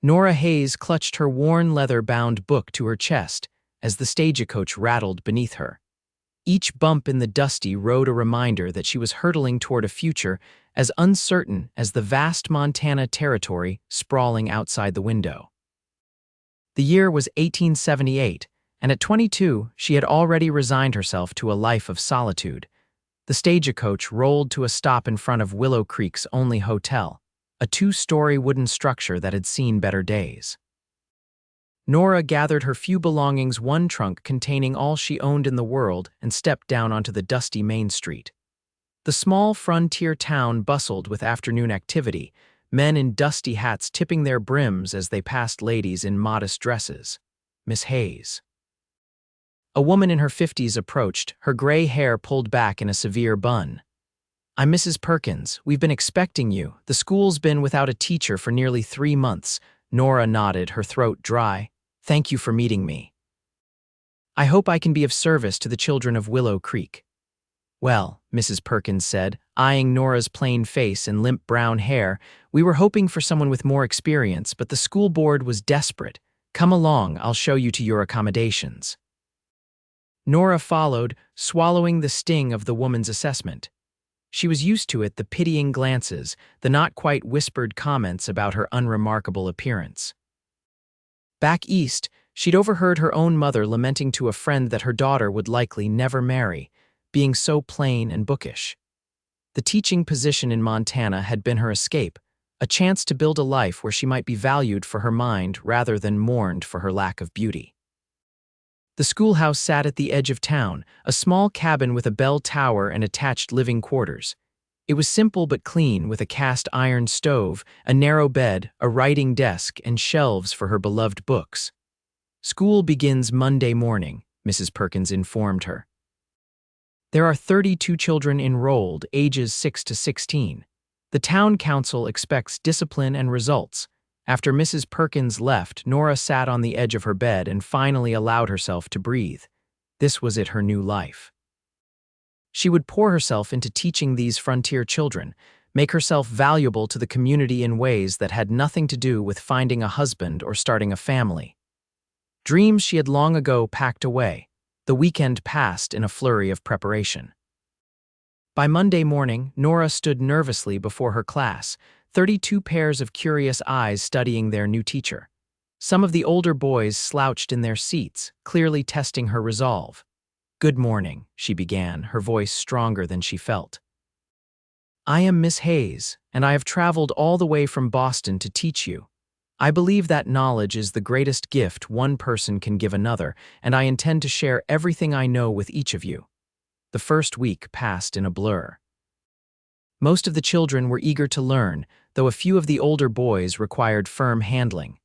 Nora Hayes clutched her worn leather-bound book to her chest as the stagecoach rattled beneath her. Each bump in the dusty road a reminder that she was hurtling toward a future as uncertain as the vast Montana territory sprawling outside the window. The year was 1878, and at 22, she had already resigned herself to a life of solitude. The stagecoach rolled to a stop in front of Willow Creek's only hotel, a two-story wooden structure that had seen better days. Nora gathered her few belongings, one trunk containing all she owned in the world, and stepped down onto the dusty Main Street. The small frontier town bustled with afternoon activity, men in dusty hats tipping their brims as they passed ladies in modest dresses. Miss Hayes. A woman in her 50s approached, her gray hair pulled back in a severe bun. "I'm Mrs. Perkins. We've been expecting you. The school's been without a teacher for nearly 3 months." Nora nodded, her throat dry. "Thank you for meeting me. I hope I can be of service to the children of Willow Creek." "Well," Mrs. Perkins said, eyeing Nora's plain face and limp brown hair, "we were hoping for someone with more experience, but the school board was desperate. Come along, I'll show you to your accommodations." Nora followed, swallowing the sting of the woman's assessment. She was used to it, the pitying glances, the not-quite whispered comments about her unremarkable appearance. Back east, she'd overheard her own mother lamenting to a friend that her daughter would likely never marry, being so plain and bookish. The teaching position in Montana had been her escape, a chance to build a life where she might be valued for her mind rather than mourned for her lack of beauty. The schoolhouse sat at the edge of town, a small cabin with a bell tower and attached living quarters. It was simple but clean, with a cast-iron stove, a narrow bed, a writing desk, and shelves for her beloved books. "School begins Monday morning," Mrs. Perkins informed her. "There are 32 children enrolled, ages 6 to 16. The town council expects discipline and results." After Mrs. Perkins left, Nora sat on the edge of her bed and finally allowed herself to breathe. This was her new life. She would pour herself into teaching these frontier children, make herself valuable to the community in ways that had nothing to do with finding a husband or starting a family. Dreams she had long ago packed away. The weekend passed in a flurry of preparation. By Monday morning, Nora stood nervously before her class, 32 pairs of curious eyes studying their new teacher. Some of the older boys slouched in their seats, clearly testing her resolve. "Good morning," she began, her voice stronger than she felt. "I am Miss Hayes, and I have traveled all the way from Boston to teach you. I believe that knowledge is the greatest gift one person can give another, and I intend to share everything I know with each of you." The first week passed in a blur. Most of the children were eager to learn, though a few of the older boys required firm handling.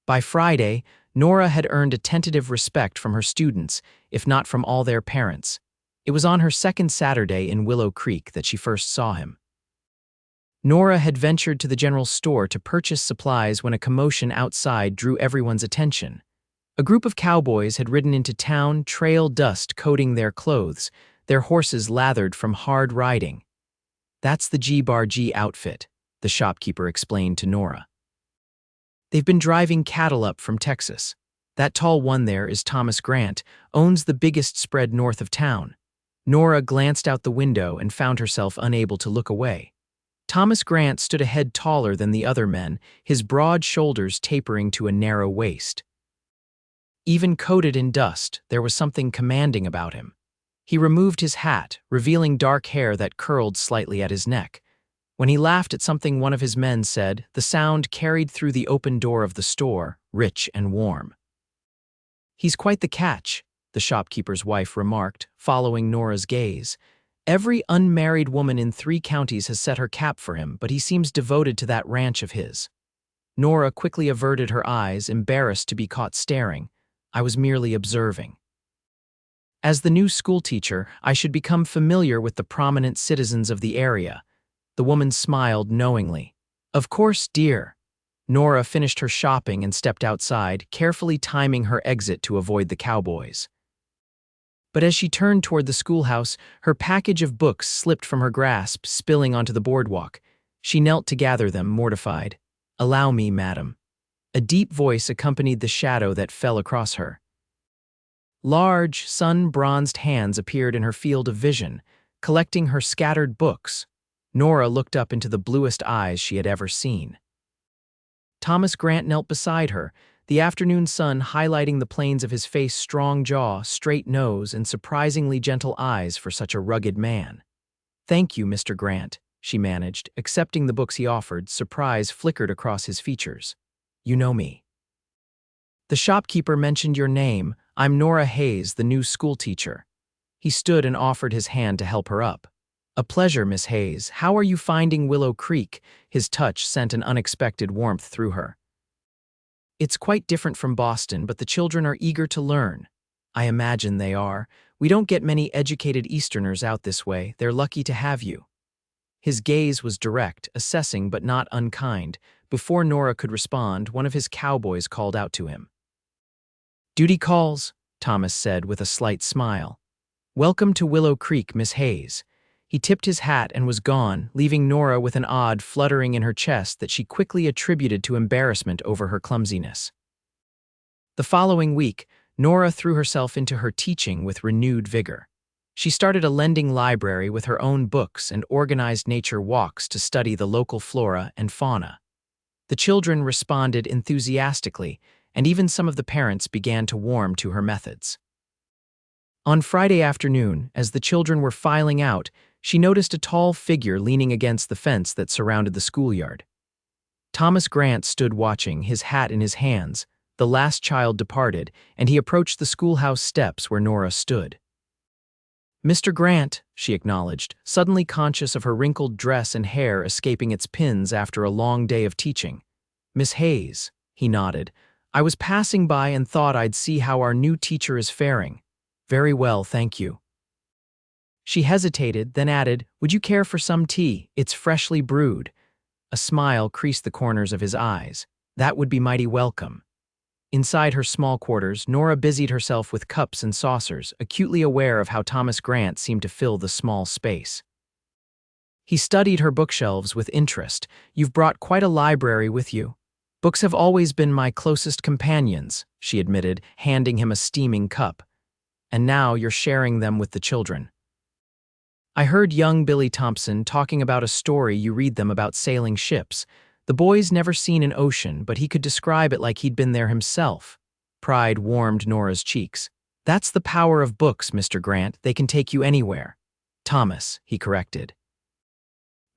By Friday, Nora had earned a tentative respect from her students, if not from all their parents. It was on her second Saturday in Willow Creek that she first saw him. Nora had ventured to the general store to purchase supplies when a commotion outside drew everyone's attention. A group of cowboys had ridden into town, trail dust coating their clothes, their horses lathered from hard riding. "That's the G-Bar-G outfit," the shopkeeper explained to Nora. "They've been driving cattle up from Texas. That tall one there is Thomas Grant, owns the biggest spread north of town." Nora glanced out the window and found herself unable to look away. Thomas Grant stood a head taller than the other men, his broad shoulders tapering to a narrow waist. Even coated in dust, there was something commanding about him. He removed his hat, revealing dark hair that curled slightly at his neck. When he laughed at something one of his men said, the sound carried through the open door of the store, rich and warm. "He's quite the catch," the shopkeeper's wife remarked, following Nora's gaze. "Every unmarried woman in 3 counties has set her cap for him, but he seems devoted to that ranch of his." Nora quickly averted her eyes, embarrassed to be caught staring. "I was merely observing. As the new schoolteacher, I should become familiar with the prominent citizens of the area." The woman smiled knowingly. "Of course, dear." Nora finished her shopping and stepped outside, carefully timing her exit to avoid the cowboys. But as she turned toward the schoolhouse, her package of books slipped from her grasp, spilling onto the boardwalk. She knelt to gather them, mortified. "Allow me, madam." A deep voice accompanied the shadow that fell across her. Large, sun-bronzed hands appeared in her field of vision, collecting her scattered books. Nora looked up into the bluest eyes she had ever seen. Thomas Grant knelt beside her, the afternoon sun highlighting the planes of his face, strong jaw, straight nose, and surprisingly gentle eyes for such a rugged man. "Thank you, Mr. Grant," she managed, accepting the books he offered. Surprise flickered across his features. "You know me." "The shopkeeper mentioned your name. I'm Nora Hayes, the new schoolteacher." He stood and offered his hand to help her up. "A pleasure, Miss Hayes. How are you finding Willow Creek?" His touch sent an unexpected warmth through her. "It's quite different from Boston, but the children are eager to learn." "I imagine they are. We don't get many educated Easterners out this way. They're lucky to have you." His gaze was direct, assessing but not unkind. Before Nora could respond, one of his cowboys called out to him. "Duty calls," Thomas said with a slight smile. "Welcome to Willow Creek, Miss Hayes." He tipped his hat and was gone, leaving Nora with an odd fluttering in her chest that she quickly attributed to embarrassment over her clumsiness. The following week, Nora threw herself into her teaching with renewed vigor. She started a lending library with her own books and organized nature walks to study the local flora and fauna. The children responded enthusiastically, and even some of the parents began to warm to her methods. On Friday afternoon, as the children were filing out, she noticed a tall figure leaning against the fence that surrounded the schoolyard. Thomas Grant stood watching, his hat in his hands. The last child departed, and he approached the schoolhouse steps where Nora stood. "Mr. Grant," she acknowledged, suddenly conscious of her wrinkled dress and hair escaping its pins after a long day of teaching. "Miss Hayes," he nodded. "I was passing by and thought I'd see how our new teacher is faring." "Very well, thank you." She hesitated, then added, "Would you care for some tea? It's freshly brewed." A smile creased the corners of his eyes. "That would be mighty welcome." Inside her small quarters, Nora busied herself with cups and saucers, acutely aware of how Thomas Grant seemed to fill the small space. He studied her bookshelves with interest. "You've brought quite a library with you." "Books have always been my closest companions," she admitted, handing him a steaming cup. "And now you're sharing them with the children." "I heard young Billy Thompson talking about a story you read them about sailing ships. The boy's never seen an ocean, but he could describe it like he'd been there himself." Pride warmed Nora's cheeks. "That's the power of books, Mr. Grant. They can take you anywhere." "Thomas," he corrected.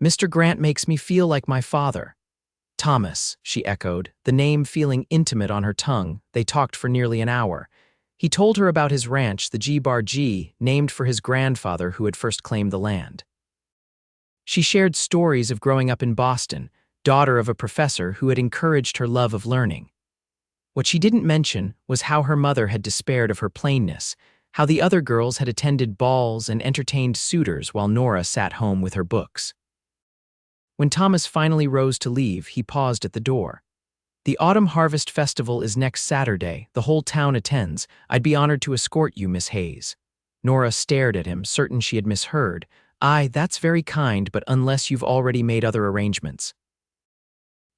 "Mr. Grant makes me feel like my father." "Thomas," she echoed, the name feeling intimate on her tongue. They talked for nearly an hour. He told her about his ranch, the G-Bar-G, named for his grandfather who had first claimed the land. She shared stories of growing up in Boston, daughter of a professor who had encouraged her love of learning. What she didn't mention was how her mother had despaired of her plainness, how the other girls had attended balls and entertained suitors while Nora sat home with her books. When Thomas finally rose to leave, he paused at the door. "The Autumn Harvest Festival is next Saturday. The whole town attends. I'd be honored to escort you, Miss Hayes." Nora stared at him, certain she had misheard. "Aye, that's very kind, but unless you've already made other arrangements."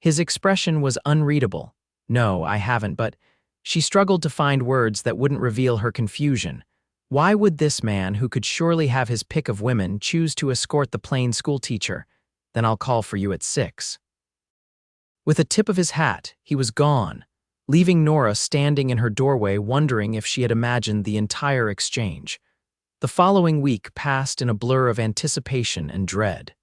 His expression was unreadable. "No, I haven't, but—" She struggled to find words that wouldn't reveal her confusion. Why would this man, who could surely have his pick of women, choose to escort the plain schoolteacher? "Then I'll call for you at 6. With a tip of his hat, he was gone, leaving Nora standing in her doorway wondering if she had imagined the entire exchange. The following week passed in a blur of anticipation and dread.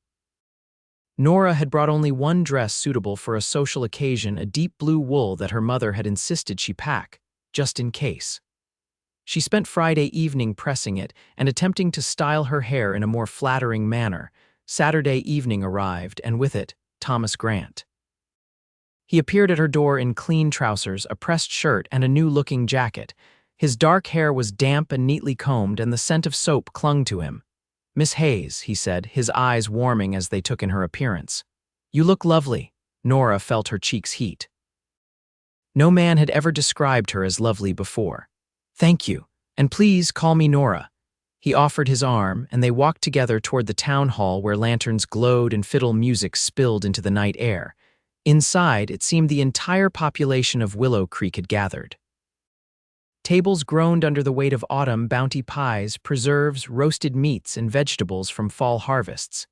Nora had brought only one dress suitable for a social occasion, a deep blue wool that her mother had insisted she pack, just in case. She spent Friday evening pressing it and attempting to style her hair in a more flattering manner. Saturday evening arrived, and with it, Thomas Grant. He appeared at her door in clean trousers, a pressed shirt, and a new-looking jacket. His dark hair was damp and neatly combed, and the scent of soap clung to him. "Miss Hayes," he said, his eyes warming as they took in her appearance. "You look lovely." Nora felt her cheeks heat. No man had ever described her as lovely before. "Thank you, and please call me Nora." He offered his arm, and they walked together toward the town hall where lanterns glowed and fiddle music spilled into the night air. Inside, it seemed the entire population of Willow Creek had gathered. Tables groaned under the weight of autumn bounty pies, preserves, roasted meats, and vegetables from fall harvests.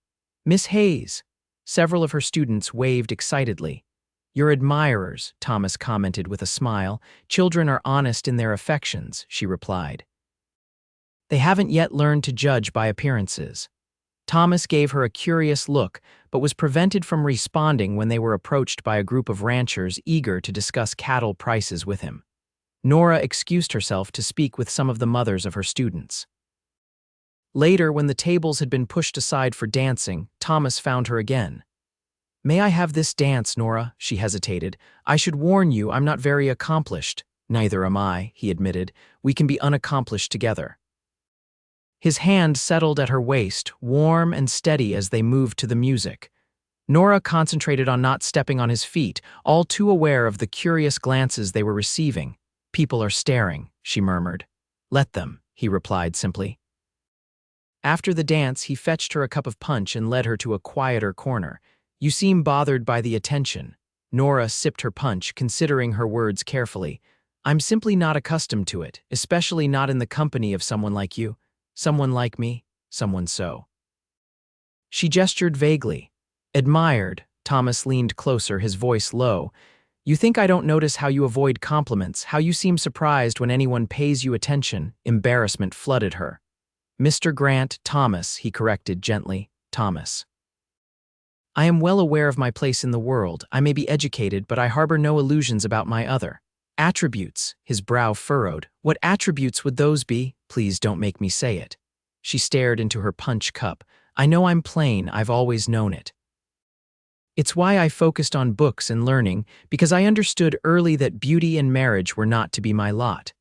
"Miss Hayes," several of her students waved excitedly. "Your admirers," Thomas commented with a smile. "Children are honest in their affections," she replied. "They haven't yet learned to judge by appearances." Thomas gave her a curious look, but was prevented from responding when they were approached by a group of ranchers eager to discuss cattle prices with him. Nora excused herself to speak with some of the mothers of her students. Later, when the tables had been pushed aside for dancing, Thomas found her again. "May I have this dance, Nora?" she hesitated. "I should warn you, I'm not very accomplished." "Neither am I," he admitted. "We can be unaccomplished together." His hand settled at her waist, warm and steady as they moved to the music. Nora concentrated on not stepping on his feet, all too aware of the curious glances they were receiving. "People are staring," she murmured. "Let them," he replied simply. After the dance, he fetched her a cup of punch and led her to a quieter corner. "You seem bothered by the attention." Nora sipped her punch, considering her words carefully. "I'm simply not accustomed to it, especially not in the company of someone like you. Someone like me, someone so." She gestured vaguely. "Admired." Thomas leaned closer, his voice low. "You think I don't notice how you avoid compliments, how you seem surprised when anyone pays you attention." Embarrassment flooded her. "Mr. Grant, Thomas," he corrected gently. "Thomas. I am well aware of my place in the world. I may be educated, but I harbor no illusions about my other attributes." His brow furrowed. "What attributes would those be? Please don't make me say it." She stared into her punch cup. "I know I'm plain, I've always known it. It's why I focused on books and learning, because I understood early that beauty and marriage were not to be my lot."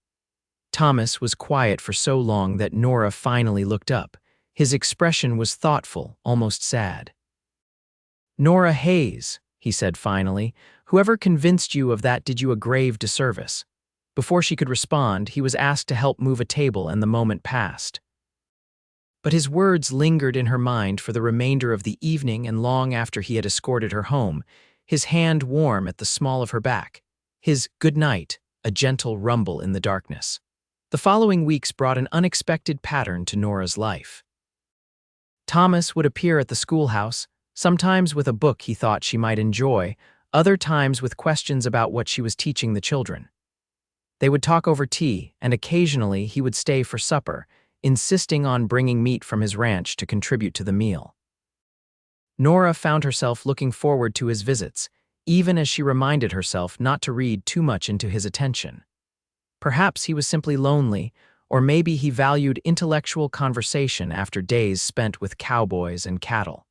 Thomas was quiet for so long that Nora finally looked up. His expression was thoughtful, almost sad. "Nora Hayes," he said finally, "whoever convinced you of that did you a grave disservice." Before she could respond, he was asked to help move a table and the moment passed. But his words lingered in her mind for the remainder of the evening and long after he had escorted her home, his hand warm at the small of her back, his "good night," a gentle rumble in the darkness. The following weeks brought an unexpected pattern to Nora's life. Thomas would appear at the schoolhouse, sometimes with a book he thought she might enjoy, other times with questions about what she was teaching the children. They would talk over tea, and occasionally he would stay for supper, insisting on bringing meat from his ranch to contribute to the meal. Nora found herself looking forward to his visits, even as she reminded herself not to read too much into his attention. Perhaps he was simply lonely, or maybe he valued intellectual conversation after days spent with cowboys and cattle.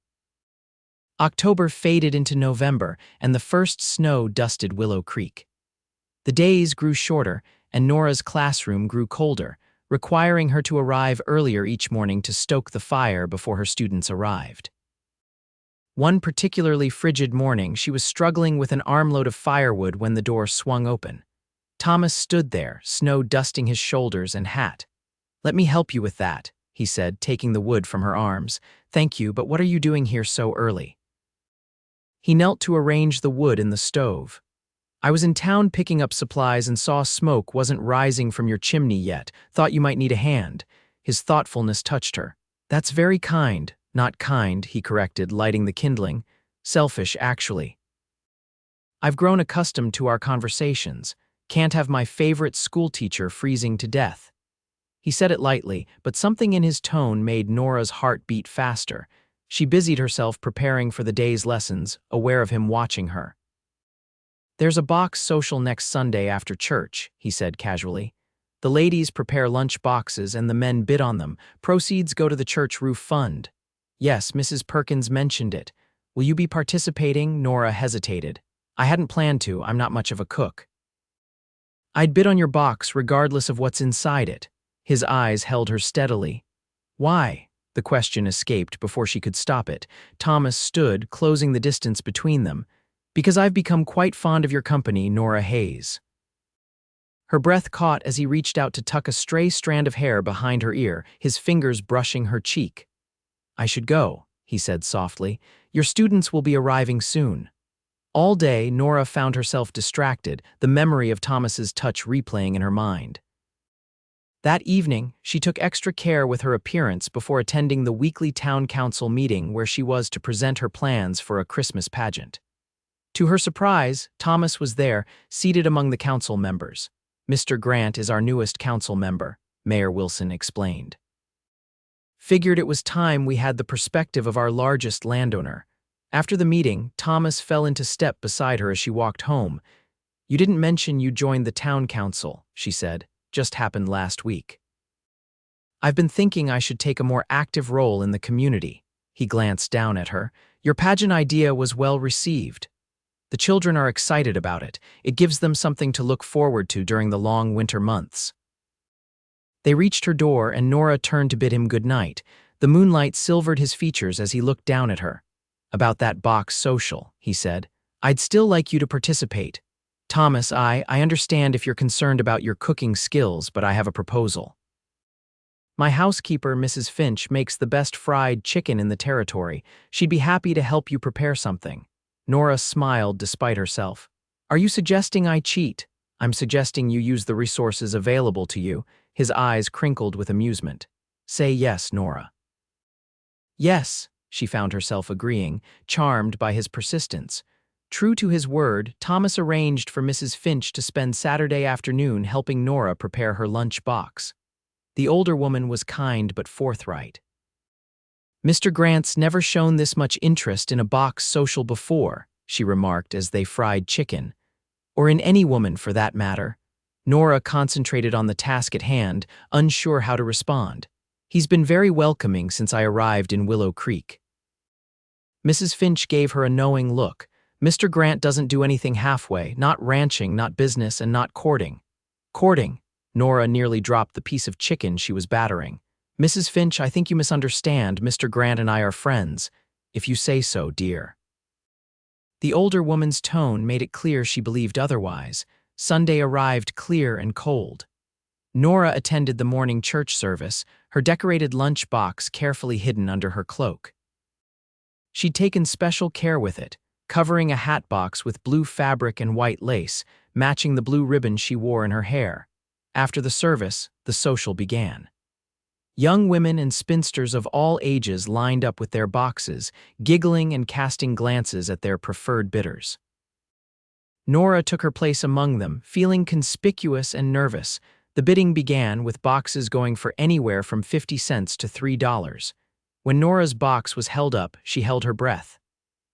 October faded into November, and the first snow dusted Willow Creek. The days grew shorter, and Nora's classroom grew colder, requiring her to arrive earlier each morning to stoke the fire before her students arrived. One particularly frigid morning, she was struggling with an armload of firewood when the door swung open. Thomas stood there, snow dusting his shoulders and hat. "Let me help you with that," he said, taking the wood from her arms. "Thank you, but what are you doing here so early?" He knelt to arrange the wood in the stove. "I was in town picking up supplies and saw smoke wasn't rising from your chimney yet. Thought you might need a hand." His thoughtfulness touched her. "That's very kind." "Not kind," he corrected, lighting the kindling. "Selfish, actually. I've grown accustomed to our conversations. Can't have my favorite schoolteacher freezing to death." He said it lightly, but something in his tone made Nora's heart beat faster. She busied herself preparing for the day's lessons, aware of him watching her. "There's a box social next Sunday after church," he said casually. "The ladies prepare lunch boxes and the men bid on them. Proceeds go to the church roof fund." "Yes, Mrs. Perkins mentioned it. Will you be participating?" Nora hesitated. "I hadn't planned to. I'm not much of a cook." "I'd bid on your box regardless of what's inside it." His eyes held her steadily. "Why?" The question escaped before she could stop it. Thomas stood, closing the distance between them. "Because I've become quite fond of your company, Nora Hayes." Her breath caught as he reached out to tuck a stray strand of hair behind her ear, his fingers brushing her cheek. "I should go," he said softly. "Your students will be arriving soon." All day, Nora found herself distracted, the memory of Thomas's touch replaying in her mind. That evening, she took extra care with her appearance before attending the weekly town council meeting where she was to present her plans for a Christmas pageant. To her surprise, Thomas was there, seated among the council members. "Mr. Grant is our newest council member," Mayor Wilson explained. "Figured it was time we had the perspective of our largest landowner." After the meeting, Thomas fell into step beside her as she walked home. "You didn't mention you joined the town council," she said. "Just happened last week." "I've been thinking I should take a more active role in the community." He glanced down at her. "Your pageant idea was well received. The children are excited about it. It gives them something to look forward to during the long winter months." They reached her door and Nora turned to bid him good night. The moonlight silvered his features as he looked down at her. "About that box social," he said. "I'd still like you to participate. Thomas, I understand if you're concerned about your cooking skills, but I have a proposal. My housekeeper, Mrs. Finch, makes the best fried chicken in the territory. She'd be happy to help you prepare something." Nora smiled despite herself. "Are you suggesting I cheat?" "I'm suggesting you use the resources available to you." His eyes crinkled with amusement. "Say yes, Nora." "Yes," she found herself agreeing, charmed by his persistence. True to his word, Thomas arranged for Mrs. Finch to spend Saturday afternoon helping Nora prepare her lunch box. The older woman was kind but forthright. "Mr. Grant's never shown this much interest in a box social before," she remarked as they fried chicken. "Or in any woman, for that matter." Nora concentrated on the task at hand, unsure how to respond. "He's been very welcoming since I arrived in Willow Creek." Mrs. Finch gave her a knowing look. "Mr. Grant doesn't do anything halfway, not ranching, not business, and not courting." "Courting?" Nora nearly dropped the piece of chicken she was battering. "Mrs. Finch, I think you misunderstand. Mr. Grant and I are friends. If you say so, dear." The older woman's tone made it clear she believed otherwise. Sunday arrived clear and cold. Nora attended the morning church service, her decorated lunch box carefully hidden under her cloak. She'd taken special care with it, covering a hat box with blue fabric and white lace, matching the blue ribbon she wore in her hair. After the service, the social began. Young women and spinsters of all ages lined up with their boxes, giggling and casting glances at their preferred bidders. Nora took her place among them, feeling conspicuous and nervous. The bidding began, with boxes going for anywhere from 50 cents to $3. When Nora's box was held up, she held her breath.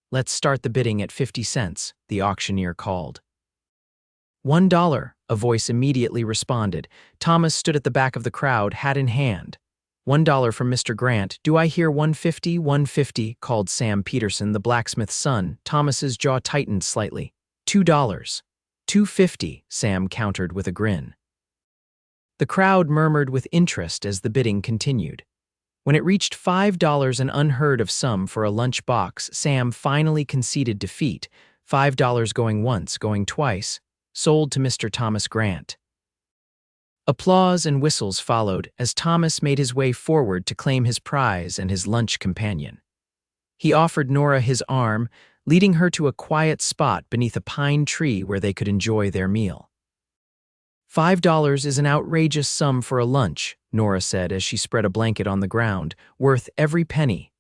"Let's start the bidding at 50 cents, the auctioneer called. $1, a voice immediately responded. Thomas stood at the back of the crowd, hat in hand. $1 from Mr. Grant. "Do I hear 150, 150, called Sam Peterson, the blacksmith's son. Thomas's jaw tightened slightly. $2. $2.50, Sam countered with a grin. The crowd murmured with interest as the bidding continued. When it reached $5, an unheard of sum for a lunch box, Sam finally conceded defeat, $5 going once, going twice, sold to Mr. Thomas Grant. Applause and whistles followed as Thomas made his way forward to claim his prize and his lunch companion. He offered Nora his arm, leading her to a quiet spot beneath a pine tree where they could enjoy their meal. $5 is an outrageous sum for a lunch, Nora said as she spread a blanket on the ground, worth every penny.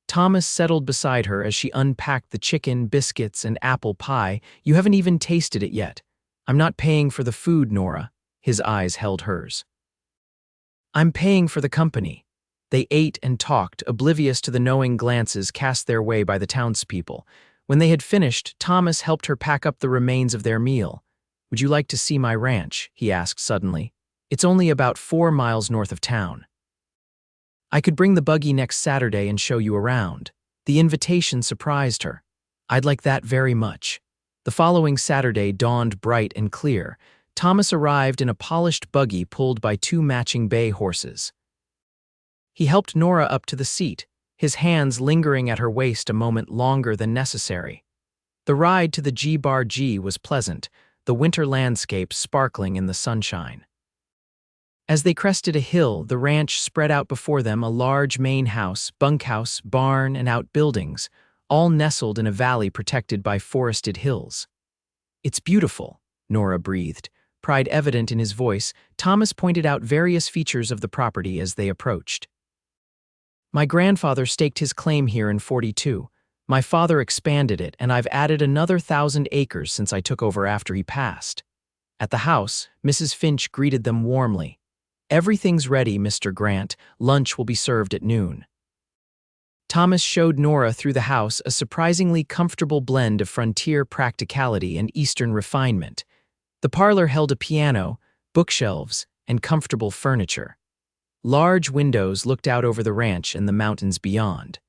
Thomas settled beside her as she unpacked the chicken, biscuits, and apple pie. "You haven't even tasted it yet." "I'm not paying for the food, Nora." His eyes held hers. "I'm paying for the company." They ate and talked, oblivious to the knowing glances cast their way by the townspeople. When they had finished, Thomas helped her pack up the remains of their meal. "Would you like to see my ranch?" he asked suddenly. "It's only about 4 miles north of town. I could bring the buggy next Saturday and show you around." The invitation surprised her. "I'd like that very much." The following Saturday dawned bright and clear. Thomas arrived in a polished buggy pulled by 2 matching bay horses. He helped Nora up to the seat, his hands lingering at her waist a moment longer than necessary. The ride to the G-Bar G was pleasant, the winter landscape sparkling in the sunshine. As they crested a hill, the ranch spread out before them, a large main house, bunkhouse, barn, and outbuildings, all nestled in a valley protected by forested hills. "It's beautiful," Nora breathed, pride evident in his voice. Thomas pointed out various features of the property as they approached. "My grandfather staked his claim here in '42. My father expanded it, and I've added another 1,000 acres since I took over after he passed." At the house, Mrs. Finch greeted them warmly. "Everything's ready, Mr. Grant. Lunch will be served at noon." Thomas showed Nora through the house a surprisingly comfortable blend of frontier practicality and Eastern refinement. The parlor held a piano, bookshelves, and comfortable furniture. Large windows looked out over the ranch and the mountains beyond.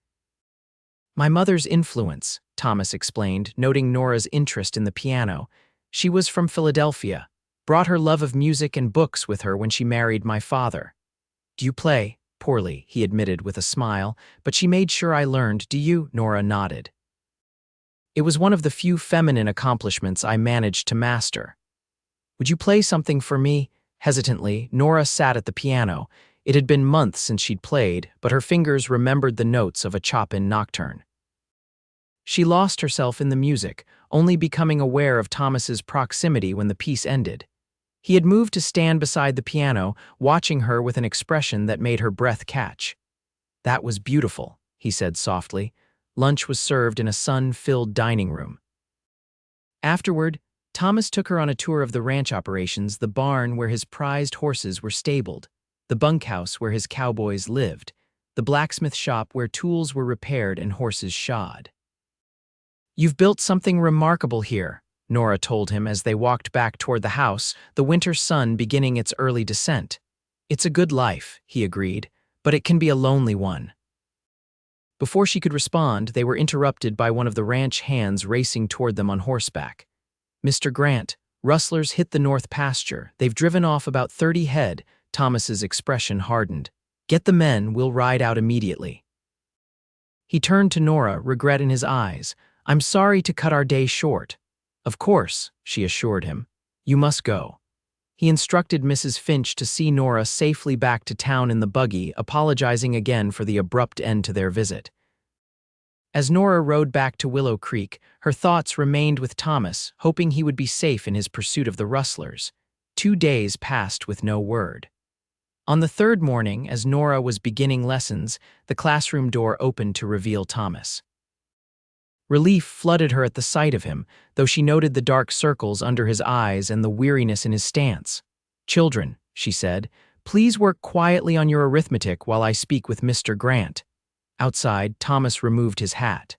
"My mother's influence," Thomas explained, noting Nora's interest in the piano. "She was from Philadelphia, brought her love of music and books with her when she married my father." "Do you play?" "Poorly," he admitted with a smile, "but she made sure I learned." "Do you?" Nora nodded. "It was one of the few feminine accomplishments I managed to master." "Would you play something for me?" Hesitantly, Nora sat at the piano. It had been months since she'd played, but her fingers remembered the notes of a Chopin nocturne. She lost herself in the music, only becoming aware of Thomas's proximity when the piece ended. He had moved to stand beside the piano, watching her with an expression that made her breath catch. "That was beautiful," he said softly. Lunch was served in a sun-filled dining room. Afterward, Thomas took her on a tour of the ranch operations, the barn where his prized horses were stabled, the bunkhouse where his cowboys lived, the blacksmith shop where tools were repaired and horses shod. "You've built something remarkable here," Nora told him as they walked back toward the house, the winter sun beginning its early descent. "It's a good life," he agreed, "but it can be a lonely one." Before she could respond, they were interrupted by one of the ranch hands racing toward them on horseback. "Mr. Grant, rustlers hit the north pasture. They've driven off about 30 head, Thomas's expression hardened. "Get the men, we'll ride out immediately." He turned to Nora, regret in his eyes. "I'm sorry to cut our day short." "Of course," she assured him. "You must go." He instructed Mrs. Finch to see Nora safely back to town in the buggy, apologizing again for the abrupt end to their visit. As Nora rode back to Willow Creek, her thoughts remained with Thomas, hoping he would be safe in his pursuit of the rustlers. 2 days passed with no word. On the third morning, as Nora was beginning lessons, the classroom door opened to reveal Thomas. Relief flooded her at the sight of him, though she noted the dark circles under his eyes and the weariness in his stance. "Children," she said, "please work quietly on your arithmetic while I speak with Mr. Grant." Outside, Thomas removed his hat.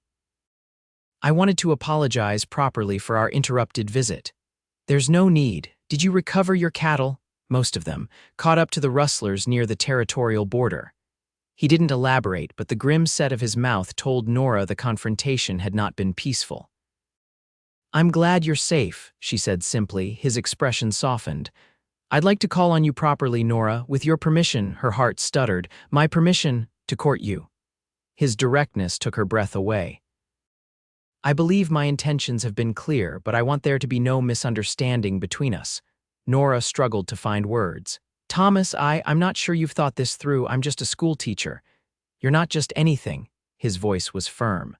"I wanted to apologize properly for our interrupted visit." "There's no need. Did you recover your cattle?" "Most of them, caught up to the rustlers near the territorial border." He didn't elaborate, but the grim set of his mouth told Nora the confrontation had not been peaceful. "I'm glad you're safe," she said simply, his expression softened. "I'd like to call on you properly, Nora. With your permission," her heart stuttered. "My permission to court you." His directness took her breath away. "I believe my intentions have been clear, but I want there to be no misunderstanding between us." Nora struggled to find words. "Thomas, I'm not sure you've thought this through. I'm just a schoolteacher." "You're not just anything." His voice was firm.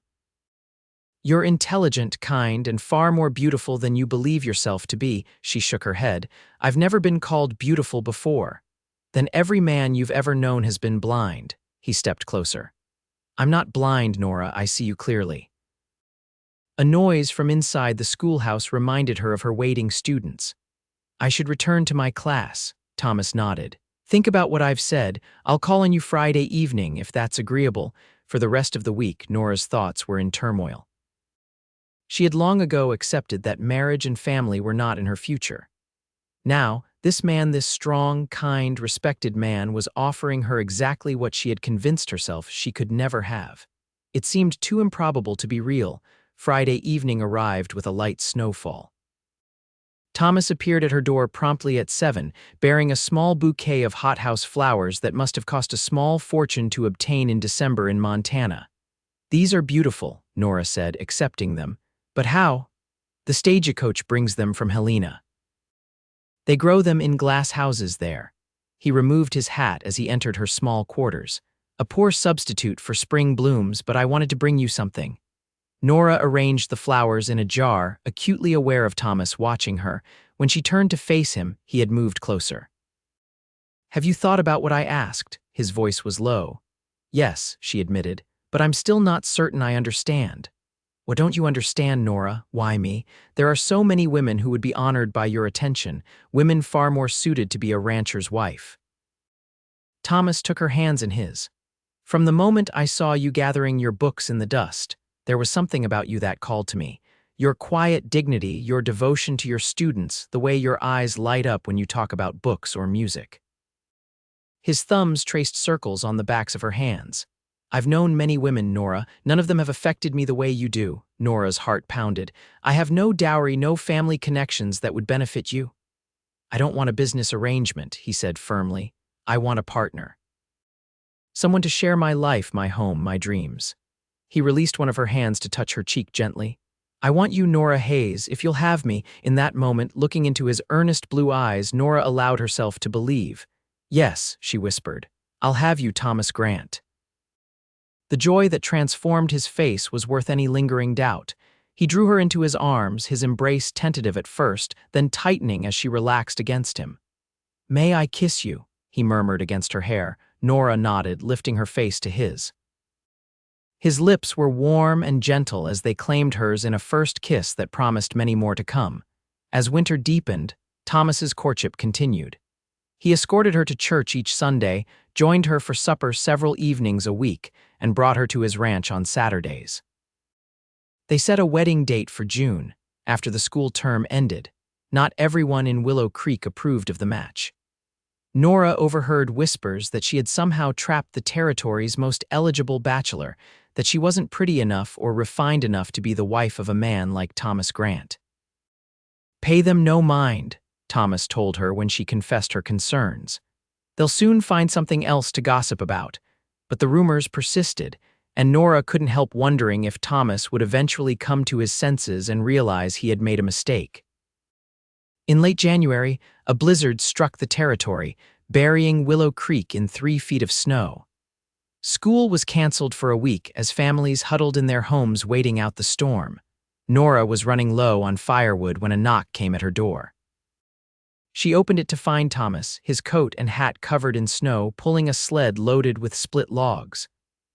"You're intelligent, kind, and far more beautiful than you believe yourself to be." She shook her head. "I've never been called beautiful before." "Then every man you've ever known has been blind." He stepped closer. "I'm not blind, Nora. I see you clearly." A noise from inside the schoolhouse reminded her of her waiting students. "I should return to my class." Thomas nodded. "Think about what I've said. I'll call on you Friday evening, if that's agreeable." For the rest of the week, Nora's thoughts were in turmoil. She had long ago accepted that marriage and family were not in her future. Now, this strong, kind, respected man was offering her exactly what she had convinced herself she could never have. It seemed too improbable to be real. Friday evening arrived with a light snowfall. Thomas appeared at her door promptly at 7, bearing a small bouquet of hothouse flowers that must have cost a small fortune to obtain in December in Montana. "These are beautiful," Nora said, accepting them. "But how?" "The stagecoach brings them from Helena. They grow them in glass houses there." He removed his hat as he entered her small quarters. "A poor substitute for spring blooms, but I wanted to bring you something." Nora arranged the flowers in a jar, acutely aware of Thomas watching her. When she turned to face him, he had moved closer. "Have you thought about what I asked?" His voice was low. "Yes," she admitted, "but I'm still not certain I understand." "What don't you understand, Nora? Why me? There are so many women who would be honored by your attention, women far more suited to be a rancher's wife." Thomas took her hands in his. "From the moment I saw you gathering your books in the dust, there was something about you that called to me. Your quiet dignity, your devotion to your students, the way your eyes light up when you talk about books or music." His thumbs traced circles on the backs of her hands. "I've known many women, Nora. None of them have affected me the way you do." Nora's heart pounded. "I have no dowry, no family connections that would benefit you." "I don't want a business arrangement," he said firmly. "I want a partner. Someone to share my life, my home, my dreams." He released one of her hands to touch her cheek gently. "I want you, Nora Hayes, if you'll have me." In that moment, looking into his earnest blue eyes, Nora allowed herself to believe. "Yes," she whispered. "I'll have you, Thomas Grant." The joy that transformed his face was worth any lingering doubt. He drew her into his arms, his embrace tentative at first, then tightening as she relaxed against him. "May I kiss you?" he murmured against her hair. Nora nodded, lifting her face to his. His lips were warm and gentle as they claimed hers in a first kiss that promised many more to come. As winter deepened, Thomas's courtship continued. He escorted her to church each Sunday, joined her for supper several evenings a week, and brought her to his ranch on Saturdays. They set a wedding date for June, after the school term ended. Not everyone in Willow Creek approved of the match. Nora overheard whispers that she had somehow trapped the territory's most eligible bachelor, that she wasn't pretty enough or refined enough to be the wife of a man like Thomas Grant. "Pay them no mind," Thomas told her when she confessed her concerns. "They'll soon find something else to gossip about." But the rumors persisted, and Nora couldn't help wondering if Thomas would eventually come to his senses and realize he had made a mistake. In late January, a blizzard struck the territory, burying Willow Creek in 3 feet of snow. School was canceled for a week as families huddled in their homes waiting out the storm. Nora was running low on firewood when a knock came at her door. She opened it to find Thomas, his coat and hat covered in snow, pulling a sled loaded with split logs.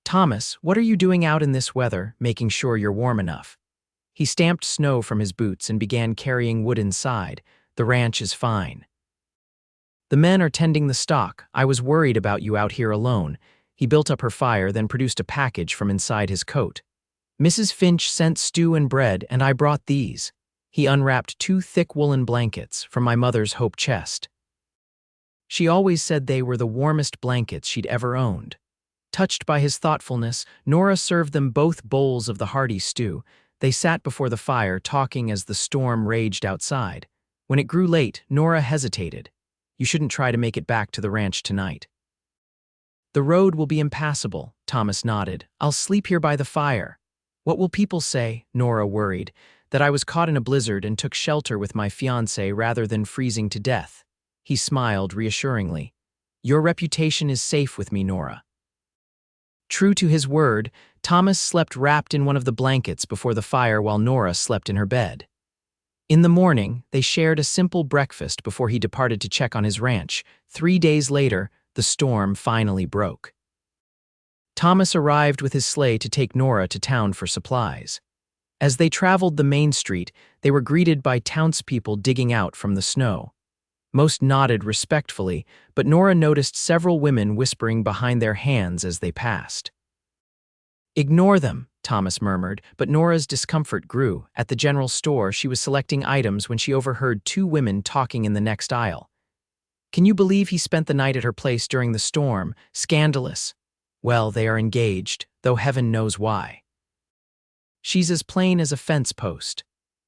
"Thomas, what are you doing out in this weather, making sure you're warm enough?" He stamped snow from his boots and began carrying wood inside. "The ranch is fine. The men are tending the stock. I was worried about you out here alone." He built up her fire, then produced a package from inside his coat. "Mrs. Finch sent stew and bread, and I brought these." He unwrapped 2 thick woolen blankets from my mother's hope chest. She always said they were the warmest blankets she'd ever owned. Touched by his thoughtfulness, Nora served them both bowls of the hearty stew. They sat before the fire, talking as the storm raged outside. When it grew late, Nora hesitated. "You shouldn't try to make it back to the ranch tonight." "The road will be impassable," Thomas nodded. "I'll sleep here by the fire." "What will people say?" Nora worried. "That I was caught in a blizzard and took shelter with my fiancé rather than freezing to death." He smiled reassuringly. "Your reputation is safe with me, Nora." True to his word, Thomas slept wrapped in one of the blankets before the fire while Nora slept in her bed. In the morning, they shared a simple breakfast before he departed to check on his ranch. 3 days later, the storm finally broke. Thomas arrived with his sleigh to take Nora to town for supplies. As they traveled the main street, they were greeted by townspeople digging out from the snow. Most nodded respectfully, but Nora noticed several women whispering behind their hands as they passed. "Ignore them," Thomas murmured, but Nora's discomfort grew. At the general store, she was selecting items when she overheard 2 women talking in the next aisle. "Can you believe he spent the night at her place during the storm? Scandalous." "Well, they are engaged, though heaven knows why." "She's as plain as a fence post.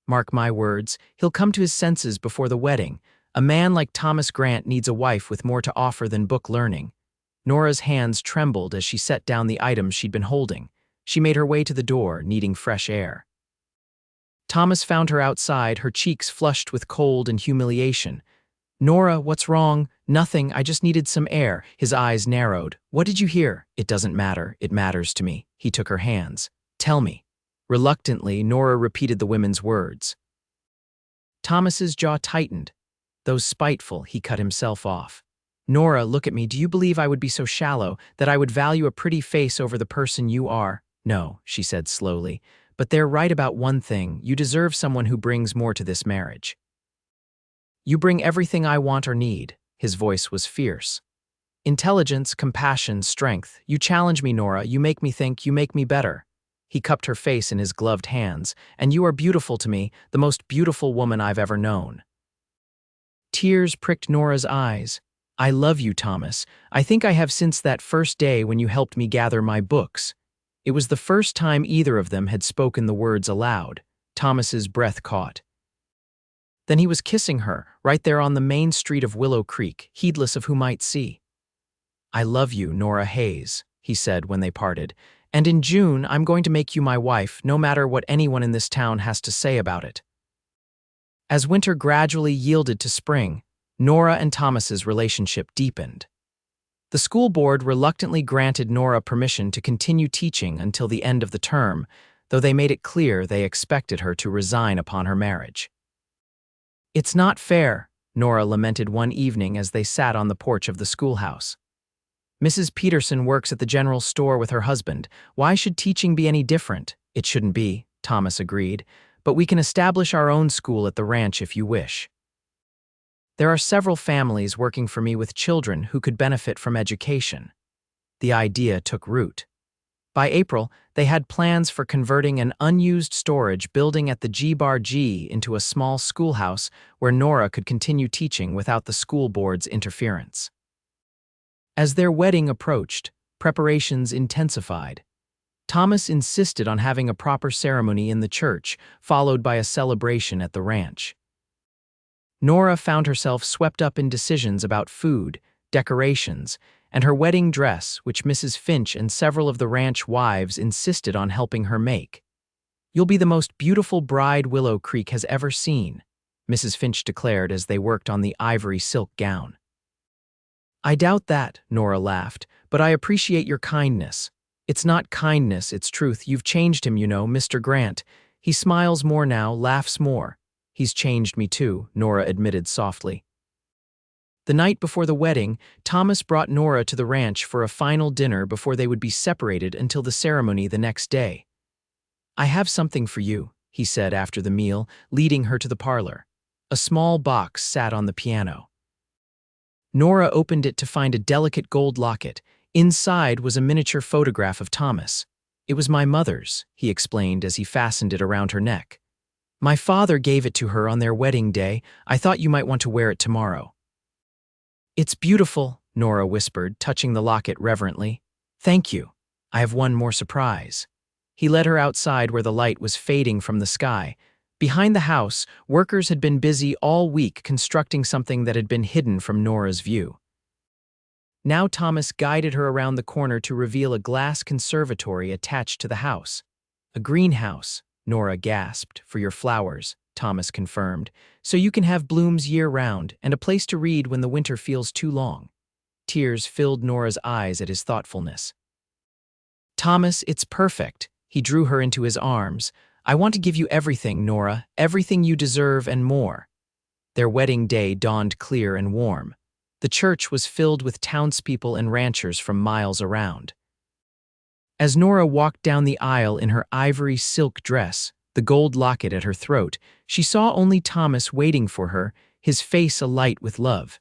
Mark my words, he'll come to his senses before the wedding. A man like Thomas Grant needs a wife with more to offer than book learning." Nora's hands trembled as she set down the items she'd been holding. She made her way to the door, needing fresh air. Thomas found her outside, her cheeks flushed with cold and humiliation. "Nora, what's wrong?" "Nothing, I just needed some air." His eyes narrowed. "What did you hear?" "It doesn't matter, it matters to me." He took her hands. "Tell me." Reluctantly, Nora repeated the women's words. Thomas's jaw tightened. Though spiteful, he cut himself off. Nora, look at me. Do you believe I would be so shallow that I would value a pretty face over the person you are? No, she said slowly. But they're right about one thing. You deserve someone who brings more to this marriage. You bring everything I want or need. His voice was fierce. Intelligence, compassion, strength. You challenge me, Nora. You make me think. You make me better. He cupped her face in his gloved hands. And you are beautiful to me, the most beautiful woman I've ever known. Tears pricked Nora's eyes. I love you, Thomas. I think I have since that first day when you helped me gather my books. It was the first time either of them had spoken the words aloud. Thomas's breath caught. Then he was kissing her, right there on the main street of Willow Creek, heedless of who might see. I love you, Nora Hayes, he said when they parted, and in June I'm going to make you my wife, no matter what anyone in this town has to say about it. As winter gradually yielded to spring, Nora and Thomas's relationship deepened. The school board reluctantly granted Nora permission to continue teaching until the end of the term, though they made it clear they expected her to resign upon her marriage. It's not fair, Nora lamented one evening as they sat on the porch of the schoolhouse. Mrs. Peterson works at the general store with her husband. Why should teaching be any different? It shouldn't be, Thomas agreed, but we can establish our own school at the ranch if you wish. There are several families working for me with children who could benefit from education. The idea took root. By April, they had plans for converting an unused storage building at the G-Bar-G into a small schoolhouse where Nora could continue teaching without the school board's interference. As their wedding approached, preparations intensified. Thomas insisted on having a proper ceremony in the church, followed by a celebration at the ranch. Nora found herself swept up in decisions about food, decorations, and her wedding dress, which Mrs. Finch and several of the ranch wives insisted on helping her make. You'll be the most beautiful bride Willow Creek has ever seen, Mrs. Finch declared as they worked on the ivory silk gown. I doubt that, Nora laughed, but I appreciate your kindness. It's not kindness, it's truth. You've changed him, you know, Mr. Grant. He smiles more now, laughs more. He's changed me too, Nora admitted softly. The night before the wedding, Thomas brought Nora to the ranch for a final dinner before they would be separated until the ceremony the next day. I have something for you, he said after the meal, leading her to the parlor. A small box sat on the piano. Nora opened it to find a delicate gold locket. Inside was a miniature photograph of Thomas. It was my mother's, he explained as he fastened it around her neck. My father gave it to her on their wedding day. I thought you might want to wear it tomorrow. It's beautiful, Nora whispered, touching the locket reverently. Thank you. I have one more surprise. He led her outside where the light was fading from the sky. Behind the house, workers had been busy all week constructing something that had been hidden from Nora's view. Now Thomas guided her around the corner to reveal a glass conservatory attached to the house. A greenhouse, Nora gasped, for your flowers, Thomas confirmed, so you can have blooms year-round and a place to read when the winter feels too long. Tears filled Nora's eyes at his thoughtfulness. Thomas, it's perfect. He drew her into his arms. I want to give you everything, Nora, everything you deserve and more. Their wedding day dawned clear and warm. The church was filled with townspeople and ranchers from miles around. As Nora walked down the aisle in her ivory silk dress, the gold locket at her throat, she saw only Thomas waiting for her, his face alight with love.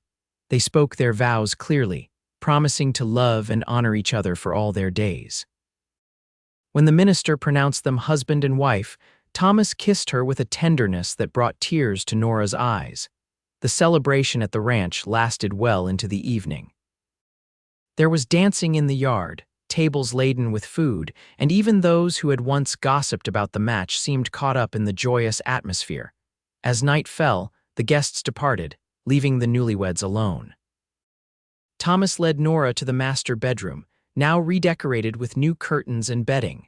They spoke their vows clearly, promising to love and honor each other for all their days. When the minister pronounced them husband and wife, Thomas kissed her with a tenderness that brought tears to Nora's eyes. The celebration at the ranch lasted well into the evening. There was dancing in the yard, tables laden with food, and even those who had once gossiped about the match seemed caught up in the joyous atmosphere. As night fell, the guests departed, leaving the newlyweds alone. Thomas led Nora to the master bedroom, now redecorated with new curtains and bedding.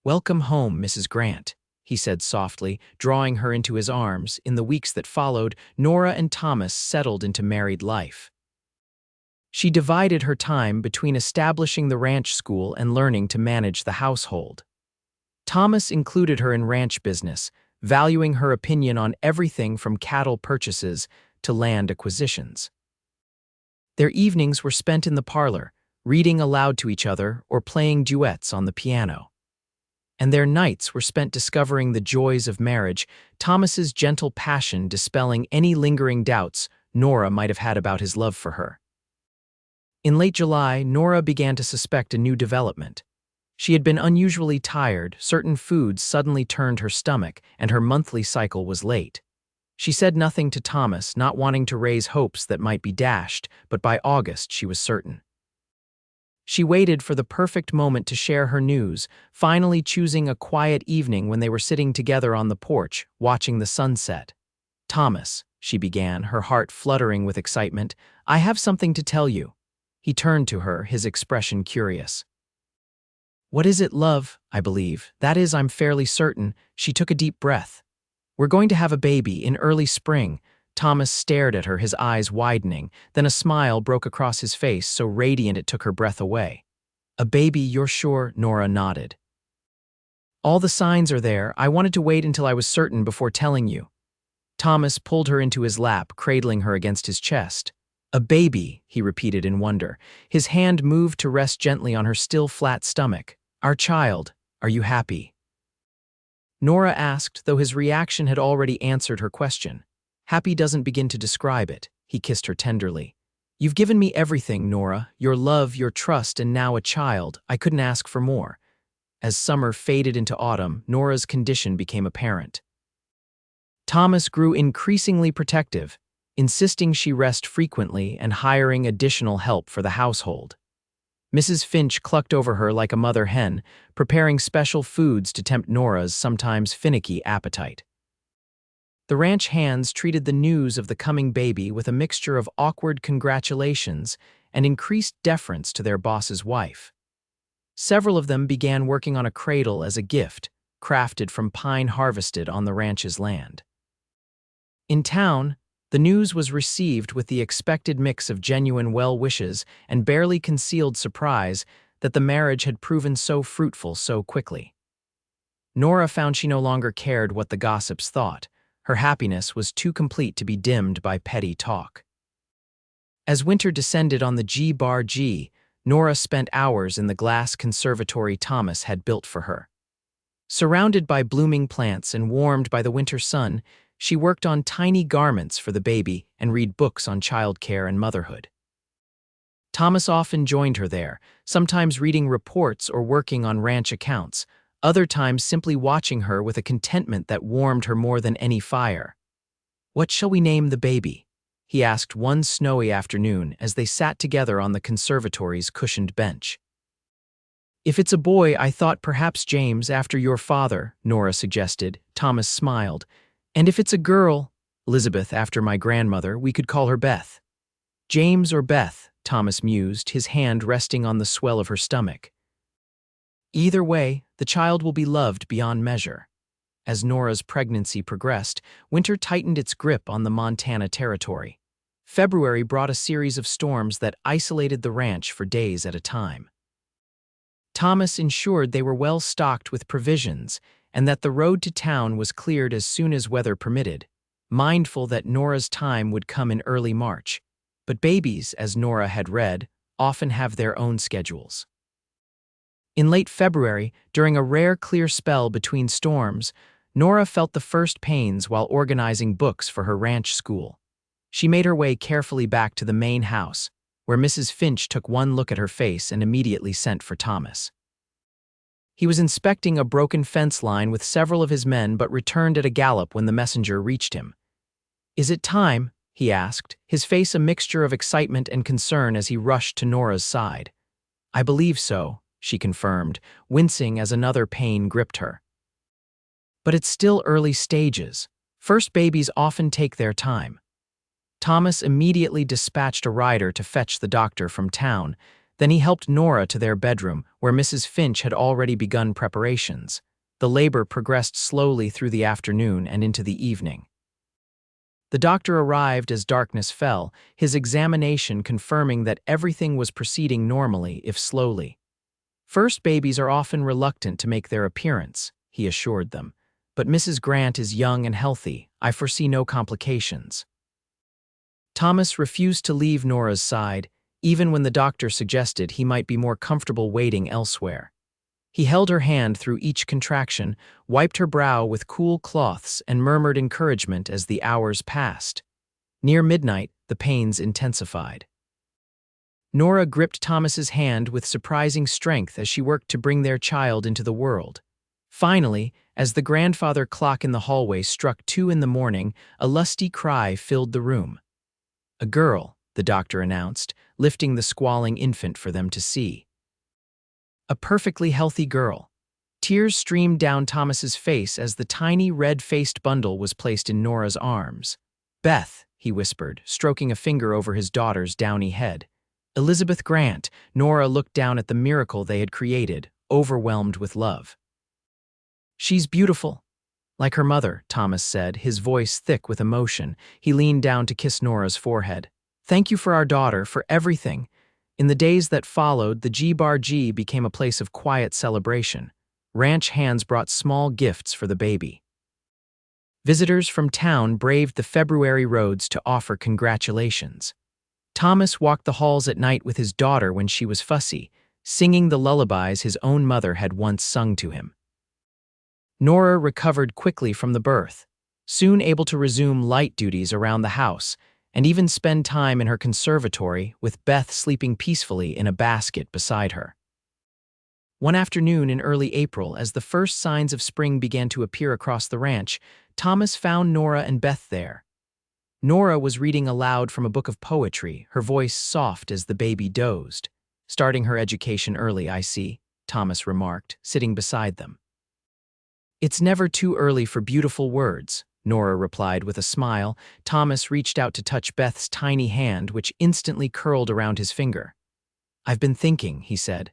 Welcome home, Mrs. Grant, he said softly, drawing her into his arms. In the weeks that followed, Nora and Thomas settled into married life. She divided her time between establishing the ranch school and learning to manage the household. Thomas included her in ranch business, valuing her opinion on everything from cattle purchases to land acquisitions. Their evenings were spent in the parlor, reading aloud to each other or playing duets on the piano. And their nights were spent discovering the joys of marriage, Thomas's gentle passion dispelling any lingering doubts Nora might have had about his love for her. In late July, Nora began to suspect a new development. She had been unusually tired, certain foods suddenly turned her stomach, and her monthly cycle was late. She said nothing to Thomas, not wanting to raise hopes that might be dashed, but by August she was certain. She waited for the perfect moment to share her news, finally choosing a quiet evening when they were sitting together on the porch, watching the sunset. "Thomas," she began, her heart fluttering with excitement, "I have something to tell you." He turned to her, his expression curious. "What is it, love? I believe. That is, I'm fairly certain." She took a deep breath. "We're going to have a baby in early spring." Thomas stared at her, his eyes widening. Then a smile broke across his face, so radiant it took her breath away. "A baby, you're sure?" Nora nodded. "All the signs are there. I wanted to wait until I was certain before telling you." Thomas pulled her into his lap, cradling her against his chest. "A baby," he repeated in wonder. His hand moved to rest gently on her still flat stomach. "Our child. Are you happy?" Nora asked, though his reaction had already answered her question. "Happy doesn't begin to describe it." He kissed her tenderly. "You've given me everything, Nora. Your love, your trust, and now a child. I couldn't ask for more." As summer faded into autumn, Nora's condition became apparent. Thomas grew increasingly protective, insisting she rest frequently and hiring additional help for the household. Mrs. Finch clucked over her like a mother hen, preparing special foods to tempt Nora's sometimes finicky appetite. The ranch hands treated the news of the coming baby with a mixture of awkward congratulations and increased deference to their boss's wife. Several of them began working on a cradle as a gift, crafted from pine harvested on the ranch's land. In town, the news was received with the expected mix of genuine well wishes and barely concealed surprise that the marriage had proven so fruitful so quickly. Nora found she no longer cared what the gossips thought. Her happiness was too complete to be dimmed by petty talk. As winter descended on the G-Bar-G, Nora spent hours in the glass conservatory Thomas had built for her. Surrounded by blooming plants and warmed by the winter sun, she worked on tiny garments for the baby and read books on childcare and motherhood. Thomas often joined her there, sometimes reading reports or working on ranch accounts, other times simply watching her with a contentment that warmed her more than any fire. "What shall we name the baby?" he asked one snowy afternoon as they sat together on the conservatory's cushioned bench. "If it's a boy, I thought perhaps James, after your father," Nora suggested. Thomas smiled. "And if it's a girl, Elizabeth, after my grandmother, we could call her Beth." "James or Beth," Thomas mused, his hand resting on the swell of her stomach. "Either way, the child will be loved beyond measure." As Nora's pregnancy progressed, winter tightened its grip on the Montana territory. February brought a series of storms that isolated the ranch for days at a time. Thomas ensured they were well stocked with provisions and that the road to town was cleared as soon as weather permitted, mindful that Nora's time would come in early March. But babies, as Nora had read, often have their own schedules. In late February, during a rare clear spell between storms, Nora felt the first pains while organizing books for her ranch school. She made her way carefully back to the main house, where Mrs. Finch took one look at her face and immediately sent for Thomas. He was inspecting a broken fence line with several of his men but returned at a gallop when the messenger reached him. "Is it time?" he asked, his face a mixture of excitement and concern as he rushed to Nora's side. "I believe so," she confirmed, wincing as another pain gripped her. "But it's still early stages. First babies often take their time." Thomas immediately dispatched a rider to fetch the doctor from town. Then he helped Nora to their bedroom, where Mrs. Finch had already begun preparations. The labor progressed slowly through the afternoon and into the evening. The doctor arrived as darkness fell, his examination confirming that everything was proceeding normally, if slowly. First babies are often reluctant to make their appearance, he assured them. But Mrs. Grant is young and healthy. I foresee no complications. Thomas refused to leave Nora's side, even when the doctor suggested he might be more comfortable waiting elsewhere. He held her hand through each contraction, wiped her brow with cool cloths, and murmured encouragement as the hours passed. Near midnight, the pains intensified. Nora gripped Thomas's hand with surprising strength as she worked to bring their child into the world. Finally, as the grandfather clock in the hallway struck 2 in the morning, a lusty cry filled the room. A girl, the doctor announced, lifting the squalling infant for them to see. A perfectly healthy girl. Tears streamed down Thomas's face as the tiny red-faced bundle was placed in Nora's arms. "Beth," he whispered, stroking a finger over his daughter's downy head. "Elizabeth Grant." Nora looked down at the miracle they had created, overwhelmed with love. "She's beautiful, like her mother," Thomas said, his voice thick with emotion. He leaned down to kiss Nora's forehead. "Thank you for our daughter, for everything." In the days that followed, the G-Bar G became a place of quiet celebration. Ranch hands brought small gifts for the baby. Visitors from town braved the February roads to offer congratulations. Thomas walked the halls at night with his daughter when she was fussy, singing the lullabies his own mother had once sung to him. Nora recovered quickly from the birth, soon able to resume light duties around the house, and even spend time in her conservatory with Beth sleeping peacefully in a basket beside her. One afternoon in early April, as the first signs of spring began to appear across the ranch, Thomas found Nora and Beth there. Nora was reading aloud from a book of poetry, her voice soft as the baby dozed. "Starting her education early, I see," Thomas remarked, sitting beside them. "It's never too early for beautiful words," Nora replied with a smile. Thomas reached out to touch Beth's tiny hand, which instantly curled around his finger. "I've been thinking," he said,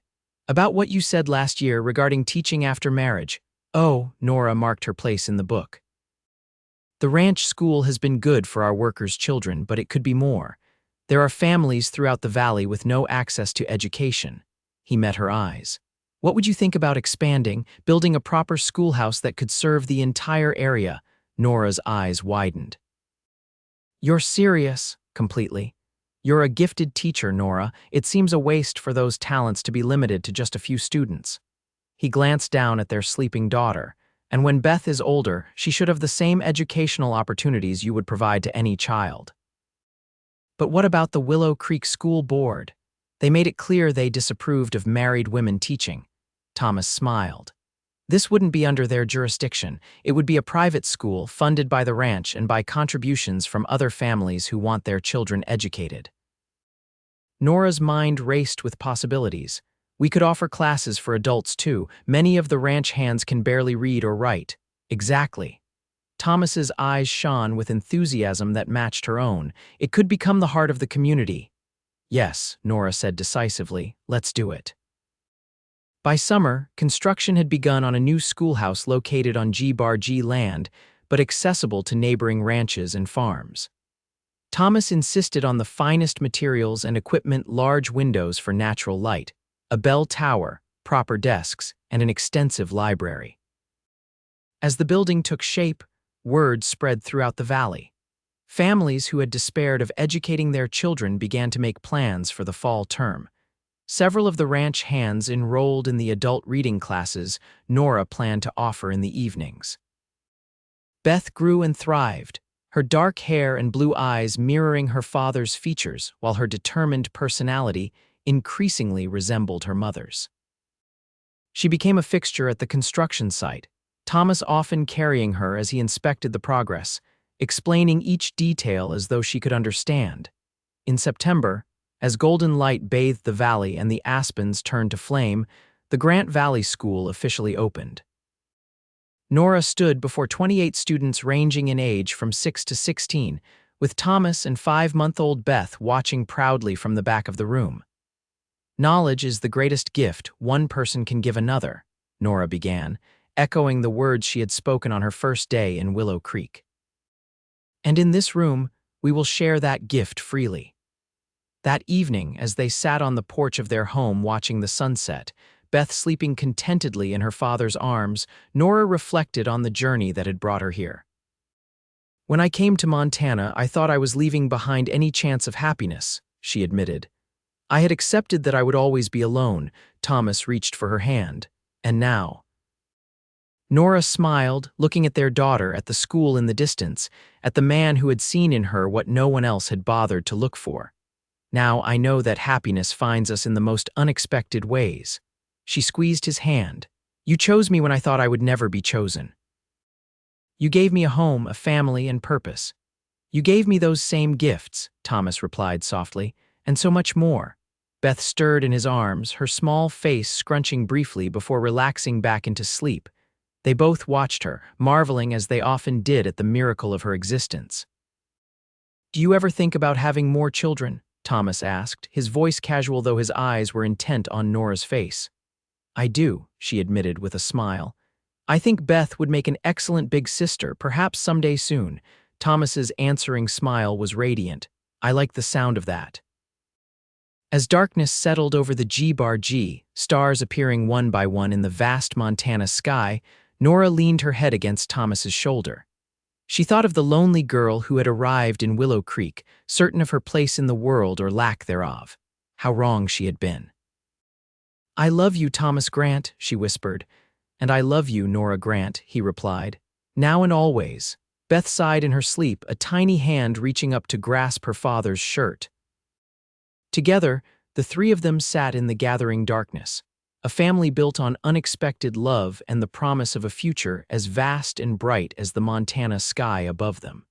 "about what you said last year regarding teaching after marriage." "Oh," Nora marked her place in the book. "The ranch school has been good for our workers' children, but it could be more. There are families throughout the valley with no access to education." He met her eyes. "What would you think about expanding, building a proper schoolhouse that could serve the entire area?" Nora's eyes widened. "You're serious?" "Completely. You're a gifted teacher, Nora. It seems a waste for those talents to be limited to just a few students." He glanced down at their sleeping daughter. "And when Beth is older, she should have the same educational opportunities you would provide to any child." "But what about the Willow Creek School Board? They made it clear they disapproved of married women teaching." Thomas smiled. "This wouldn't be under their jurisdiction. It would be a private school funded by the ranch and by contributions from other families who want their children educated." Nora's mind raced with possibilities. "We could offer classes for adults too. Many of the ranch hands can barely read or write." "Exactly." Thomas's eyes shone with enthusiasm that matched her own. "It could become the heart of the community." "Yes," Nora said decisively, "let's do it." By summer, construction had begun on a new schoolhouse located on G-Bar G land, but accessible to neighboring ranches and farms. Thomas insisted on the finest materials and equipment: large windows for natural light, a bell tower, proper desks, and an extensive library. As the building took shape, word spread throughout the valley. Families who had despaired of educating their children began to make plans for the fall term. Several of the ranch hands enrolled in the adult reading classes Nora planned to offer in the evenings. Beth grew and thrived, her dark hair and blue eyes mirroring her father's features, while her determined personality increasingly resembled her mother's. She became a fixture at the construction site, Thomas often carrying her as he inspected the progress, explaining each detail as though she could understand. In September, as golden light bathed the valley and the aspens turned to flame, the Grant Valley School officially opened. Nora stood before 28 students ranging in age from 6 to 16, with Thomas and 5-month-old Beth watching proudly from the back of the room. "Knowledge is the greatest gift one person can give another," Nora began, echoing the words she had spoken on her first day in Willow Creek. "And in this room, we will share that gift freely." That evening, as they sat on the porch of their home watching the sunset, Beth sleeping contentedly in her father's arms, Nora reflected on the journey that had brought her here. "When I came to Montana, I thought I was leaving behind any chance of happiness," she admitted. "I had accepted that I would always be alone." Thomas reached for her hand. "And now—" Nora smiled, looking at their daughter at the school in the distance, at the man who had seen in her what no one else had bothered to look for. "Now I know that happiness finds us in the most unexpected ways." She squeezed his hand. "You chose me when I thought I would never be chosen. You gave me a home, a family, and purpose. You gave me those same gifts," Thomas replied softly, "and so much more." Beth stirred in his arms, her small face scrunching briefly before relaxing back into sleep. They both watched her, marveling as they often did at the miracle of her existence. "Do you ever think about having more children?" Thomas asked, his voice casual though his eyes were intent on Nora's face. "I do," she admitted with a smile. "I think Beth would make an excellent big sister, perhaps someday soon." Thomas's answering smile was radiant. "I like the sound of that." As darkness settled over the G-bar-G, stars appearing one by one in the vast Montana sky, Nora leaned her head against Thomas's shoulder. She thought of the lonely girl who had arrived in Willow Creek, certain of her place in the world or lack thereof. How wrong she had been. "I love you, Thomas Grant," she whispered. "And I love you, Nora Grant," he replied. "Now and always." Beth sighed in her sleep, a tiny hand reaching up to grasp her father's shirt. Together, the three of them sat in the gathering darkness, a family built on unexpected love and the promise of a future as vast and bright as the Montana sky above them.